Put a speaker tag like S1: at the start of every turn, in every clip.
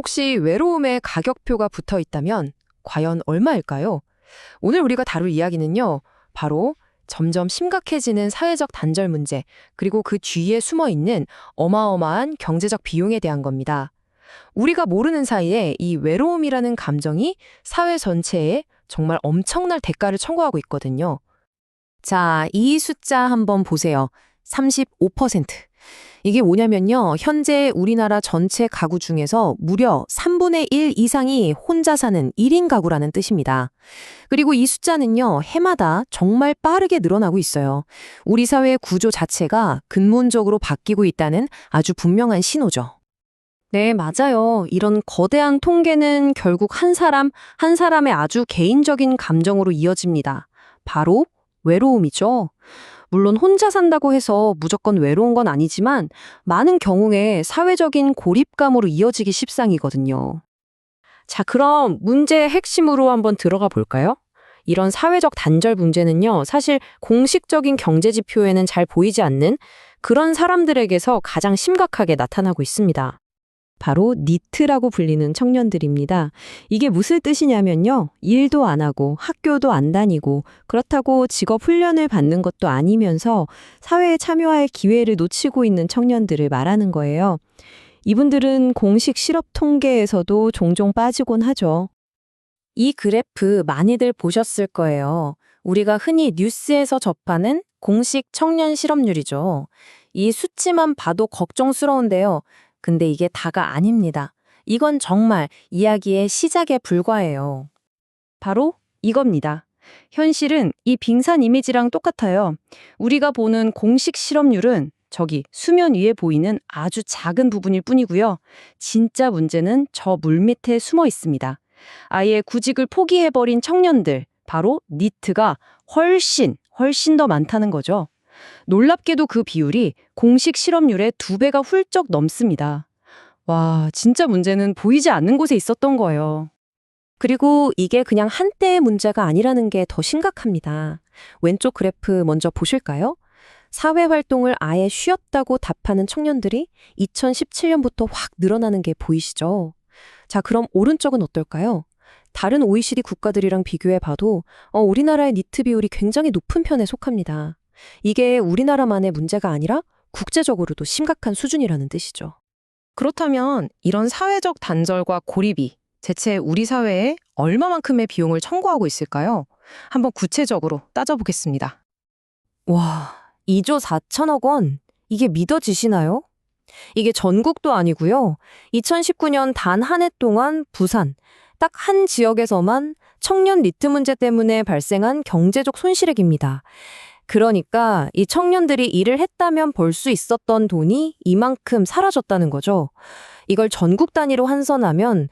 S1: 혹시 외로움에 가격표가 붙어 있다면 과연 얼마일까요? 오늘 우리가 다룰 이야기는요, 바로 점점 심각해지는 사회적 단절 문제, 그리고 그 뒤에 숨어 있는 어마어마한 경제적 비용에 대한 겁니다. 우리가 모르는 사이에 이 외로움이라는 감정이 사회 전체에 정말 엄청난 대가를 청구하고 있거든요. 자, 이 숫자 한번 보세요. 35%. 이게 뭐냐면요. 현재 우리나라 전체 가구 중에서 무려 3분의 1 이상이 혼자 사는 1인 가구라는 뜻입니다. 그리고 이 숫자는요, 해마다 정말 빠르게 늘어나고 있어요. 우리 사회의 구조 자체가 근본적으로 바뀌고 있다는 아주 분명한 신호죠. 네, 맞아요. 이런 거대한 통계는 결국 한 사람의 아주 개인적인 감정으로 이어집니다. 바로 외로움이죠. 물론 혼자 산다고 해서 무조건 외로운 건 아니지만 많은 경우에 사회적인 고립감으로 이어지기 십상이거든요. 자, 그럼 문제의 핵심으로 한번 들어가 볼까요? 이런 사회적 단절 문제는요, 사실 공식적인 경제 지표에는 잘 보이지 않는 그런 사람들에게서 가장 심각하게 나타나고 있습니다. 바로 니트라고 불리는 청년들입니다. 이게 무슨 뜻이냐면요. 일도 안 하고 학교도 안 다니고 그렇다고 직업 훈련을 받는 것도 아니면서 사회에 참여할 기회를 놓치고 있는 청년들을 말하는 거예요. 이분들은 공식 실업 통계에서도 종종 빠지곤 하죠. 이 그래프 많이들 보셨을 거예요. 우리가 흔히 뉴스에서 접하는 공식 청년 실업률이죠. 이 수치만 봐도 걱정스러운데요. 근데 이게 다가 아닙니다. 이건 정말 이야기의 시작에 불과해요. 바로 이겁니다. 현실은 이 빙산 이미지랑 똑같아요. 우리가 보는 공식 실업률은 저기 수면 위에 보이는 아주 작은 부분일 뿐이고요. 진짜 문제는 저 물 밑에 숨어 있습니다. 아예 구직을 포기해버린 청년들, 바로 니트가 훨씬 더 많다는 거죠. 놀랍게도 그 비율이 공식 실업률의 2배가 훌쩍 넘습니다. 와, 진짜 문제는 보이지 않는 곳에 있었던 거예요. 그리고 이게 그냥 한때의 문제가 아니라는 게 더 심각합니다. 왼쪽 그래프 먼저 보실까요? 사회활동을 아예 쉬었다고 답하는 청년들이 2017년부터 확 늘어나는 게 보이시죠? 자, 그럼 오른쪽은 어떨까요? 다른 OECD 국가들이랑 비교해 봐도 우리나라의 니트 비율이 굉장히 높은 편에 속합니다. 이게 우리나라만의 문제가 아니라 국제적으로도 심각한 수준이라는 뜻이죠. 그렇다면 이런 사회적 단절과 고립이 대체 우리 사회에 얼마만큼의 비용을 청구하고 있을까요? 한번 구체적으로 따져보겠습니다. 와, 2조 4천억 원? 이게 믿어지시나요? 이게 전국도 아니고요. 2019년 단 한 해 동안 부산, 딱 한 지역에서만 청년 니트 문제 때문에 발생한 경제적 손실액입니다. 그러니까 이 청년들이 일을 했다면 벌 수 있었던 돈이 이만큼 사라졌다는 거죠. 이걸 전국 단위로 환산하면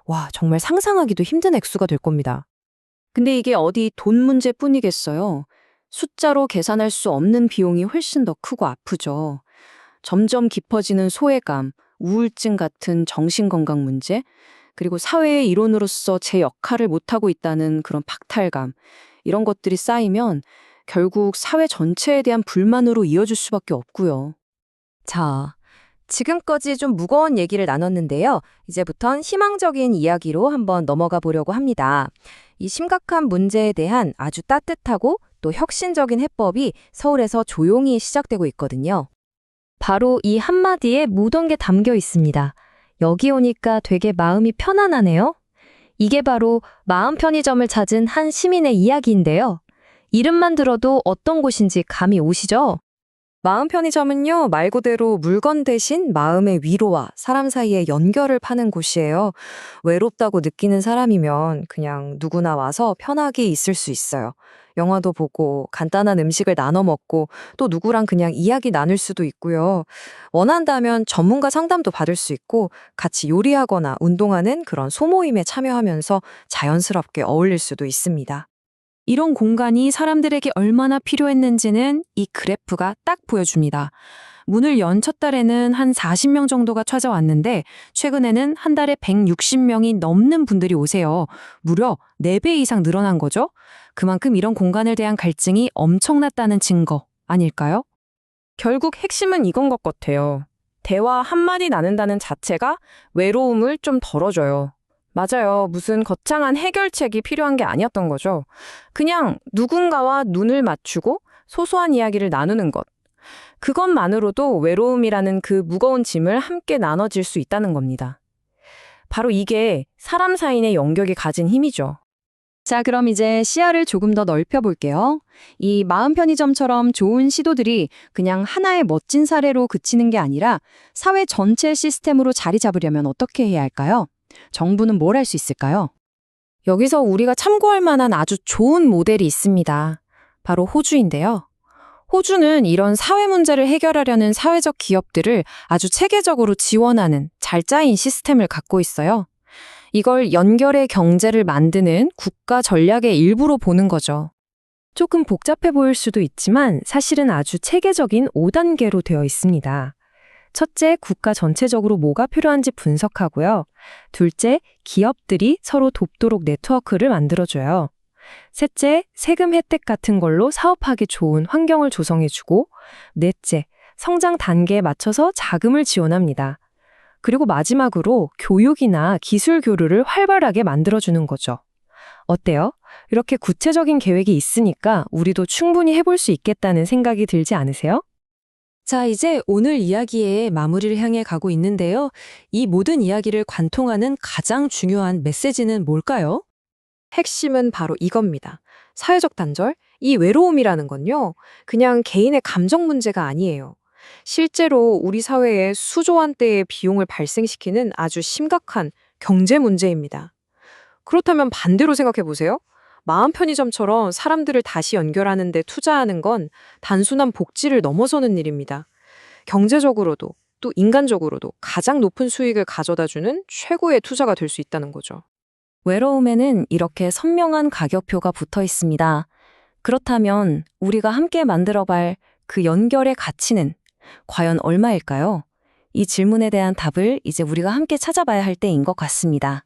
S1: 와, 정말 상상하기도 힘든 액수가 될 겁니다. 근데 이게 어디 돈 문제뿐이겠어요. 숫자로 계산할 수 없는 비용이 훨씬 더 크고 아프죠. 점점 깊어지는 소외감, 우울증 같은 정신건강 문제, 그리고 사회의 일원으로서 제 역할을 못하고 있다는 그런 박탈감, 이런 것들이 쌓이면 결국 사회 전체에 대한 불만으로 이어질 수밖에 없고요. 자, 지금까지 좀 무거운 얘기를 나눴는데요. 이제부턴 희망적인 이야기로 한번 넘어가 보려고 합니다. 이 심각한 문제에 대한 아주 따뜻하고 또 혁신적인 해법이 서울에서 조용히 시작되고 있거든요. 바로 이 한마디에 모든 게 담겨 있습니다. 여기 오니까 되게 마음이 편안하네요. 이게 바로 마음 편의점을 찾은 한 시민의 이야기인데요. 이름만 들어도 어떤 곳인지 감이 오시죠? 마음 편의점은요, 말 그대로 물건 대신 마음의 위로와 사람 사이의 연결을 파는 곳이에요. 외롭다고 느끼는 사람이면 그냥 누구나 와서 편하게 있을 수 있어요. 영화도 보고 간단한 음식을 나눠 먹고 또 누구랑 그냥 이야기 나눌 수도 있고요. 원한다면 전문가 상담도 받을 수 있고 같이 요리하거나 운동하는 그런 소모임에 참여하면서 자연스럽게 어울릴 수도 있습니다. 이런 공간이 사람들에게 얼마나 필요했는지는 이 그래프가 딱 보여줍니다. 문을 연 첫 달에는 한 40명 정도가 찾아왔는데 최근에는 한 달에 160명이 넘는 분들이 오세요. 무려 4배 이상 늘어난 거죠. 그만큼 이런 공간에 대한 갈증이 엄청났다는 증거 아닐까요? 결국 핵심은 이건 것 같아요.
S2: 대화 한마디 나눈다는 자체가 외로움을 좀 덜어줘요. 맞아요. 무슨 거창한 해결책이 필요한 게 아니었던 거죠. 그냥 누군가와 눈을 맞추고 소소한 이야기를 나누는 것. 그것만으로도 외로움이라는 그 무거운 짐을 함께 나눠질 수 있다는 겁니다. 바로 이게 사람 사이의 연격이 가진 힘이죠.
S3: 자, 그럼 이제 시야를 조금 더 넓혀볼게요. 이 마음 편의점처럼 좋은 시도들이 그냥 하나의 멋진 사례로 그치는 게 아니라 사회 전체 시스템으로 자리 잡으려면 어떻게 해야 할까요? 정부는 뭘 할 수 있을까요?
S1: 여기서 우리가 참고할 만한 아주 좋은 모델이 있습니다. 바로 호주인데요. 호주는 이런 사회 문제를 해결하려는 사회적 기업들을 아주 체계적으로 지원하는 잘 짜인 시스템을 갖고 있어요. 이걸 연결의 경제를 만드는 국가 전략의 일부로 보는 거죠. 조금 복잡해 보일 수도 있지만 사실은 아주 체계적인 5단계로 되어 있습니다. 첫째, 국가 전체적으로 뭐가 필요한지 분석하고요. 둘째, 기업들이 서로 돕도록 네트워크를 만들어줘요. 셋째, 세금 혜택 같은 걸로 사업하기 좋은 환경을 조성해주고, 넷째, 성장 단계에 맞춰서 자금을 지원합니다. 그리고 마지막으로 교육이나 기술 교류를 활발하게 만들어주는 거죠. 어때요? 이렇게 구체적인 계획이 있으니까 우리도 충분히 해볼 수 있겠다는 생각이 들지 않으세요? 자, 이제 오늘 이야기의 마무리를 향해 가고 있는데요. 이 모든 이야기를 관통하는 가장 중요한 메시지는 뭘까요? 핵심은 바로 이겁니다. 사회적 단절, 이 외로움이라는 건요, 그냥 개인의 감정 문제가 아니에요. 실제로 우리 사회에 수조 원대의 비용을 발생시키는 아주 심각한 경제 문제입니다. 그렇다면 반대로 생각해 보세요. 마음 편의점처럼 사람들을 다시 연결하는 데 투자하는 건 단순한 복지를 넘어서는 일입니다. 경제적으로도 또 인간적으로도 가장 높은 수익을 가져다주는 최고의 투자가 될 수 있다는 거죠. 외로움에는 이렇게 선명한 가격표가 붙어 있습니다. 그렇다면 우리가 함께 만들어갈 그 연결의 가치는 과연 얼마일까요? 이 질문에 대한 답을 이제 우리가 함께 찾아봐야 할 때인 것 같습니다.